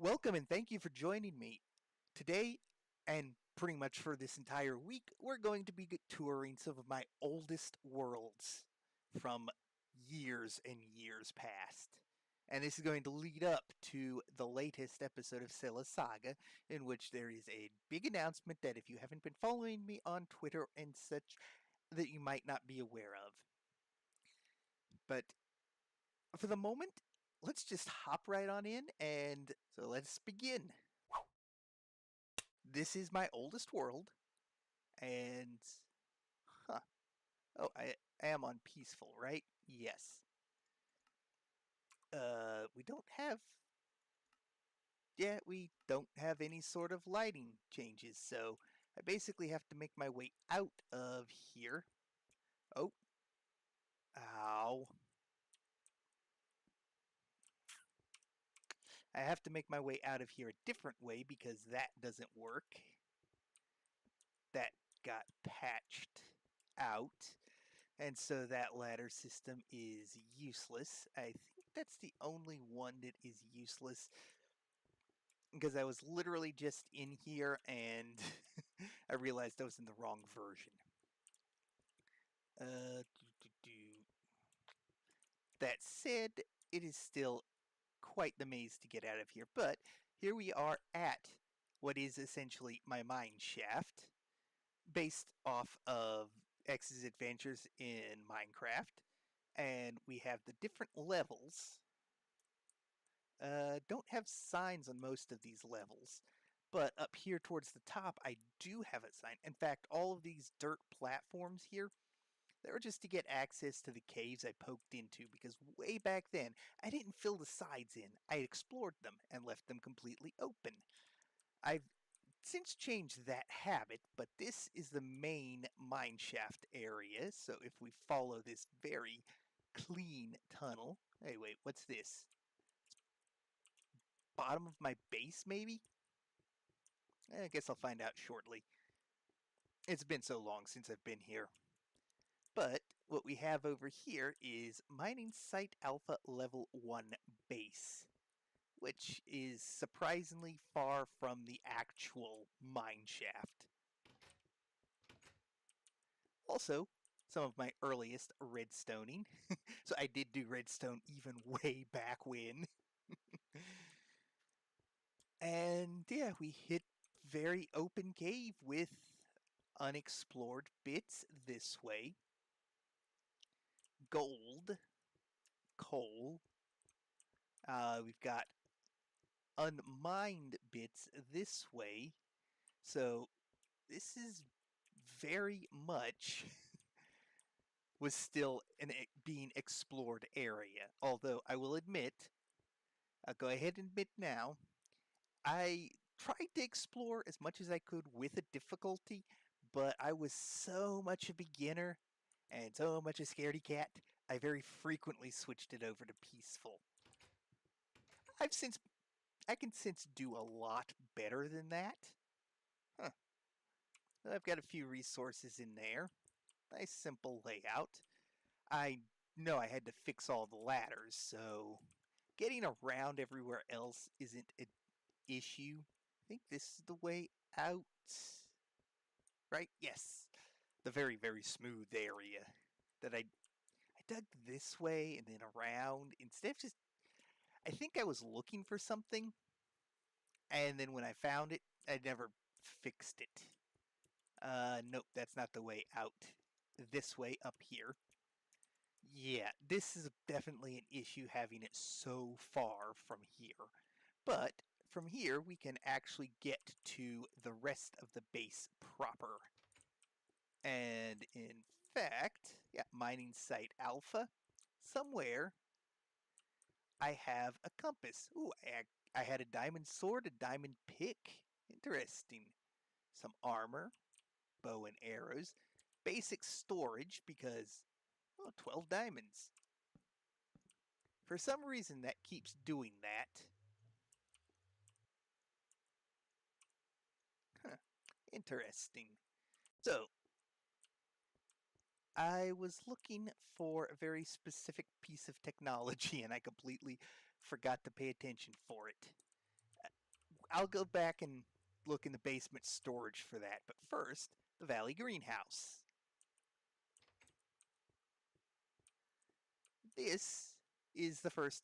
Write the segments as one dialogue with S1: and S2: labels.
S1: Welcome and thank you for joining me. Today, and pretty much for this entire week, we're going to be touring some of my oldest worlds from years and years past. And this is going to lead up to the latest episode of Scylla Saga, in which there is a big announcement that if you haven't been following me on Twitter and such, that you might not be aware of. But for the moment, let's just hop right on in, and so let's begin. This is my oldest world, and oh, I am on peaceful, right? Yes. We don't have, we don't have any sort of lighting changes, so I basically have to make my way out of here. Oh, ow. I have to make my way out of here a different way because that doesn't work. That got patched out. And so that ladder system is useless. I think that's the only one that is useless. Because I was literally just in here and I realized I was in the wrong version. That said, it is still quite the maze to get out of here. But here we are at what is essentially my mine shaft, based off of X's adventures in Minecraft. And we have the different levels. Don't have signs on most of these levels, but up here towards the top I do have a sign. In fact, all of these dirt platforms here, they were just to get access to the caves I poked into, because way back then I didn't fill the sides in. I explored them and left them completely open. I've since changed that habit, but this is the main mineshaft area, so if we follow this very clean tunnel... Hey, wait, what's this? Bottom of my base, maybe? I guess I'll find out shortly. It's been so long since I've been here. But what we have over here is Mining Site Alpha Level 1 Base, which is surprisingly far from the actual mine shaft. Also, some of my earliest redstoning. So I did do redstone even way back when. And yeah, we hit very open cave with unexplored bits this way. Gold. Coal. We've got unmined bits this way. So this is very much was still an being explored area. Although I will admit, I'll go ahead and admit now, I tried to explore as much as I could with a difficulty, but I was so much a beginner and so much a scaredy cat, I very frequently switched it over to peaceful. I can since do a lot better than that. I've got a few resources in there. Nice simple layout. I know I had to fix all the ladders, so getting around everywhere else isn't an issue. I think this is the way out. Right? Yes. The very, very smooth area that I dug this way and then around instead of just... I think I was looking for something, and then when I found it, I never fixed it. Nope, that's not the way out. This way up here. Yeah, this is definitely an issue having it so far from here. But from here, we can actually get to the rest of the base proper. And in fact, yeah, mining site alpha, somewhere I have a compass. Ooh, I had a diamond sword, a diamond pick. Interesting. Some armor, bow and arrows, basic storage because, 12 diamonds. For some reason that keeps doing that. Huh, interesting. So, I was looking for a very specific piece of technology and I completely forgot to pay attention for it. I'll go back and look in the basement storage for that. But first, the Valley Greenhouse. This is the first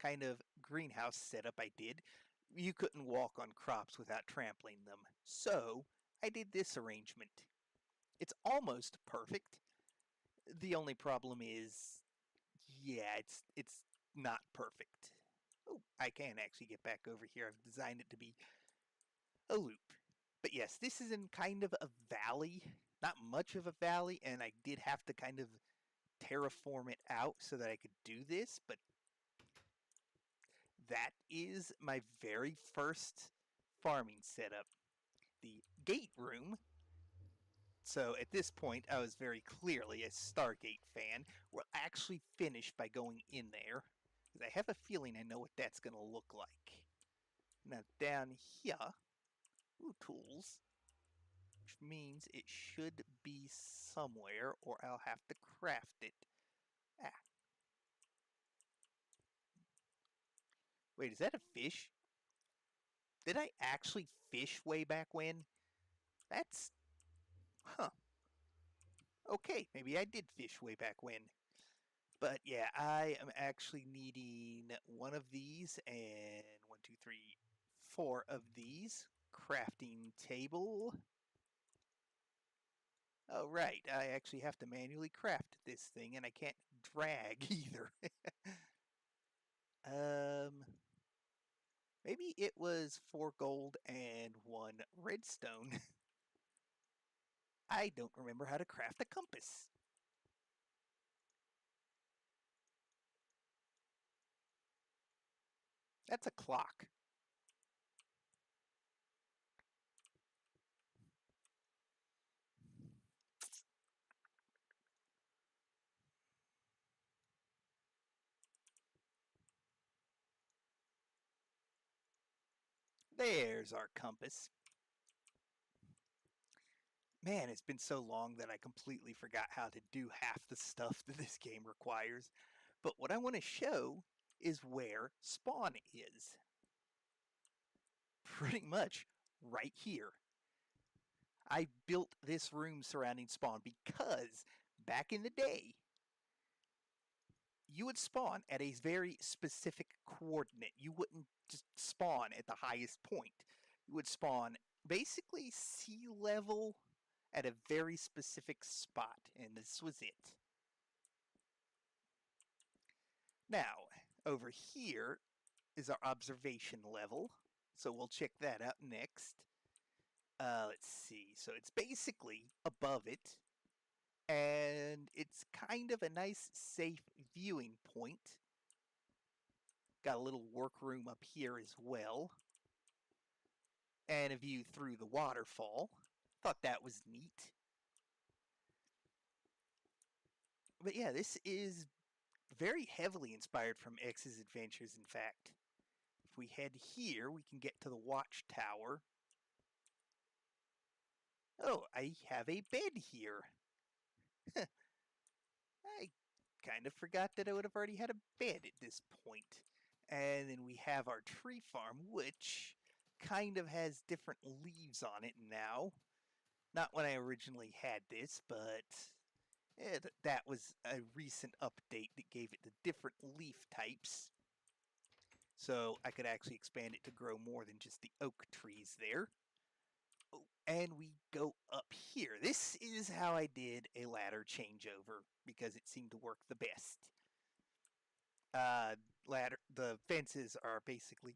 S1: kind of greenhouse setup I did. You couldn't walk on crops without trampling them. So I did this arrangement. It's almost perfect. The only problem is, yeah, it's not perfect. Oh, I can actually get back over here. I've designed it to be a loop. But yes, this is in kind of a valley, not much of a valley, and I did have to kind of terraform it out so that I could do this, but that is my very first farming setup. The gate room. So at this point, I was very clearly a Stargate fan. We'll actually finish by going in there, because I have a feeling I know what that's going to look like. Now down here, ooh, tools, which means it should be somewhere, or I'll have to craft it. Ah. Wait, is that a fish? Did I actually fish way back when? That's... Huh. Okay, maybe I did fish way back when. But yeah, I am actually needing one of these and 1, 2, 3, 4 of these. Crafting table. Oh, right, I actually have to manually craft this thing, and I can't drag either. Maybe it was 4 gold and 1 redstone. I don't remember how to craft a compass. That's a clock. There's our compass. Man, it's been so long that I completely forgot how to do half the stuff that this game requires. But what I want to show is where spawn is. Pretty much right here. I built this room surrounding spawn because back in the day, you would spawn at a very specific coordinate. You wouldn't just spawn at the highest point. You would spawn basically sea level at a very specific spot, and this was it. Now, over here is our observation level, so we'll check that out next. Let's see, so it's basically above it, and it's kind of a nice, safe viewing point. Got a little workroom up here as well, and a view through the waterfall. Thought that was neat. But yeah, this is very heavily inspired from X's Adventures, in fact. If we head here, we can get to the watchtower. Oh, I have a bed here. I kind of forgot that I would have already had a bed at this point. And then we have our tree farm, which kind of has different leaves on it now. Not when I originally had this, but that was a recent update that gave it the different leaf types. So I could actually expand it to grow more than just the oak trees there. Oh, and we go up here. This is how I did a ladder changeover because it seemed to work the best. The fences are basically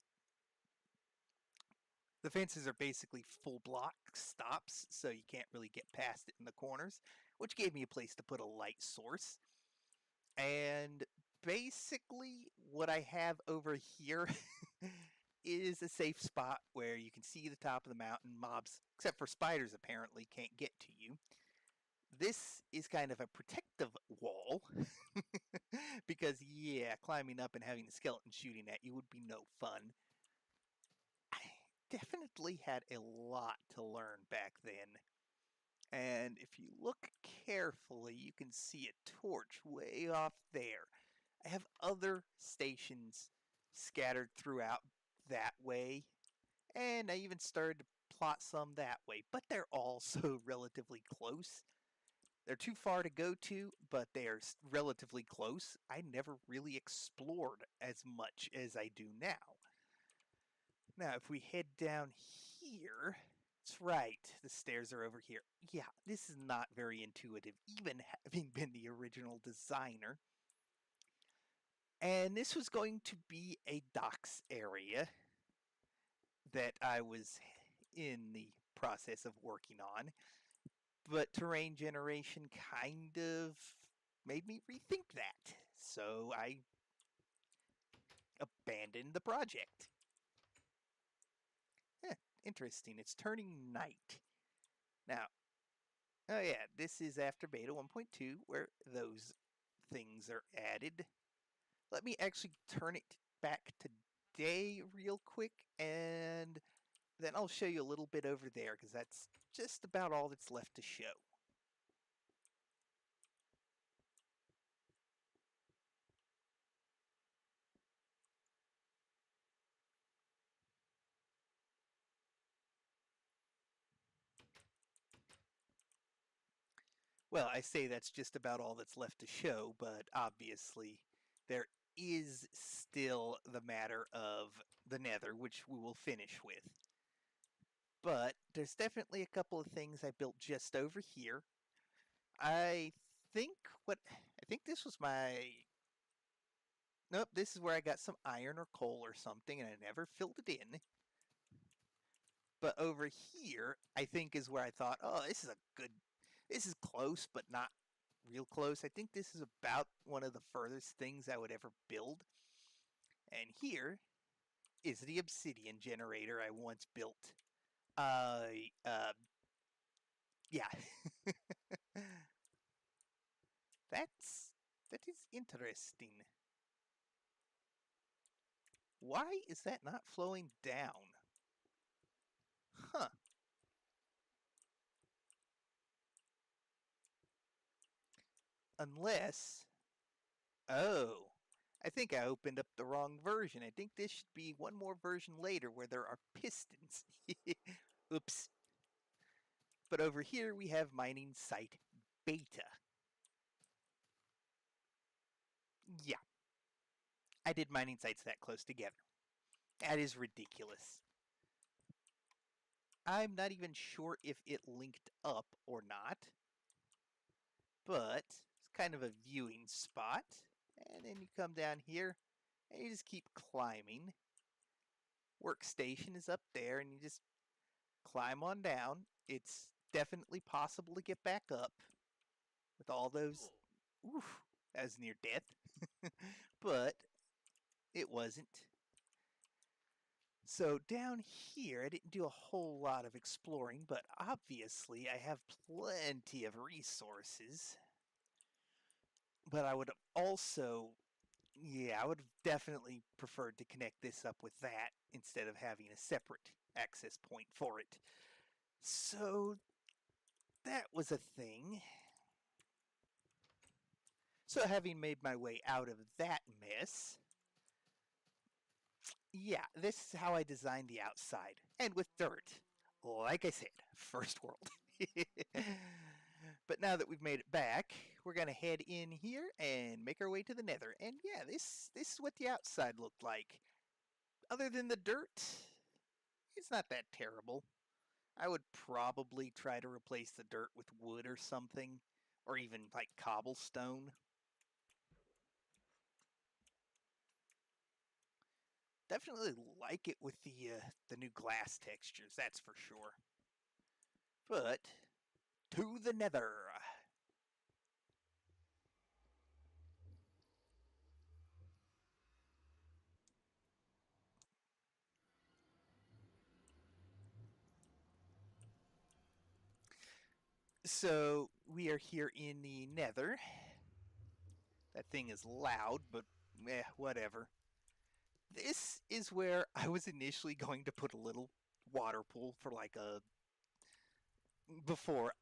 S1: full block stops, so you can't really get past it in the corners, which gave me a place to put a light source. And basically what I have over here is a safe spot where you can see the top of the mountain. Mobs, except for spiders apparently, can't get to you. This is kind of a protective wall because, yeah, climbing up and having the skeleton shooting at you would be no fun. I definitely had a lot to learn back then. And if you look carefully, you can see a torch way off there. I have other stations scattered throughout that way, And I even started to plot some that way, but they're all so relatively close. They're too far to go to, but they are relatively close. I never really explored as much as I do now. Now, if we head down here, that's right, the stairs are over here. Yeah, this is not very intuitive, even having been the original designer. And this was going to be a docks area that I was in the process of working on. But terrain generation kind of made me rethink that. So I abandoned the project. Huh, interesting. It's turning night. Now, oh yeah, this is after beta 1.2 where those things are added. Let me actually turn it back to day real quick, and then I'll show you a little bit over there because that's just about all that's left to show. Well, I say that's just about all that's left to show, but obviously there is still the matter of the Nether, which we will finish with. But there's definitely a couple of things I built just over here. I think I think this was my nope, this is where I got some iron or coal or something and I never filled it in. But over here, I think is where I thought, oh, this is close, but not real close. I think this is about one of the furthest things I would ever build. And here is the obsidian generator I once built. Uh, uh, yeah. that is interesting. Why is that not flowing down? Huh. Unless, oh, I think I opened up the wrong version. I think this should be one more version later where there are pistons. Oops. But over here we have mining site beta. Yeah, I did mining sites that close together. That is ridiculous. I'm not even sure if it linked up or not, but it's kind of a viewing spot. And then you come down here and you just keep climbing. Workstation is up there and you just climb on down. It's definitely possible to get back up with all those. Oof, that was near death. But it wasn't. So down here, I didn't do a whole lot of exploring, but obviously I have plenty of resources. But I would also, yeah, I would have definitely preferred to connect this up with that instead of having a separate access point for it. So that was a thing. So having made my way out of that mess, yeah, this is how I designed the outside. And with dirt. Like I said, first world. But now that we've made it back, we're going to head in here and make our way to the nether. And yeah, this is what the outside looked like. Other than the dirt, it's not that terrible. I would probably try to replace the dirt with wood or something, or even like cobblestone. Definitely like it with the new glass textures, that's for sure. But to the nether. So we are here in the nether. That thing is loud, but whatever. This is where I was initially going to put a little water pool for like a before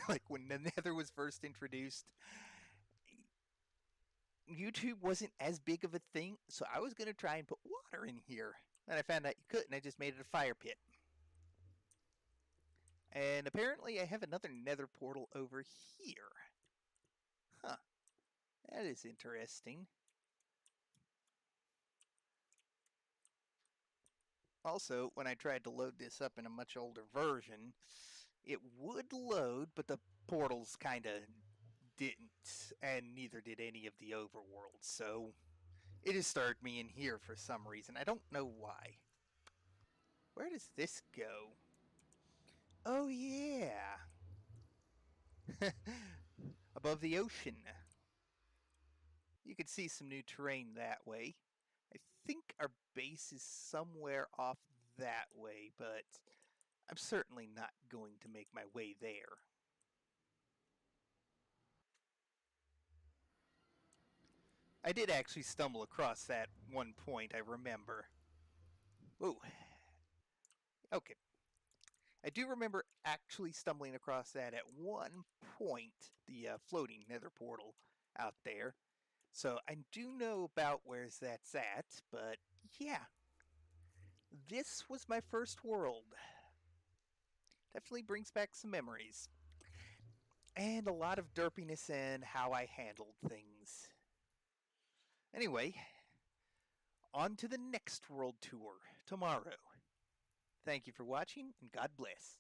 S1: like when the nether was first introduced. YouTube wasn't as big of a thing, so I was going to try and put water in here. And I found out you couldn't. I just made it a fire pit. And apparently I have another nether portal over here. Huh. That is interesting. Also, when I tried to load this up in a much older version, it would load, but the portals kind of didn't, and neither did any of the overworlds. So it has started me in here for some reason. I don't know why. Where does this go? Oh, yeah. Above the ocean. You can see some new terrain that way. I think our base is somewhere off that way, but I'm certainly not going to make my way there. I did actually stumble across that one point, I remember. Ooh. Okay. I do remember actually stumbling across that at one point, the floating nether portal out there. So I do know about where that's at, but yeah, this was my first world. Definitely brings back some memories. And a lot of derpiness in how I handled things. Anyway, on to the next world tour tomorrow. Thank you for watching, and God bless.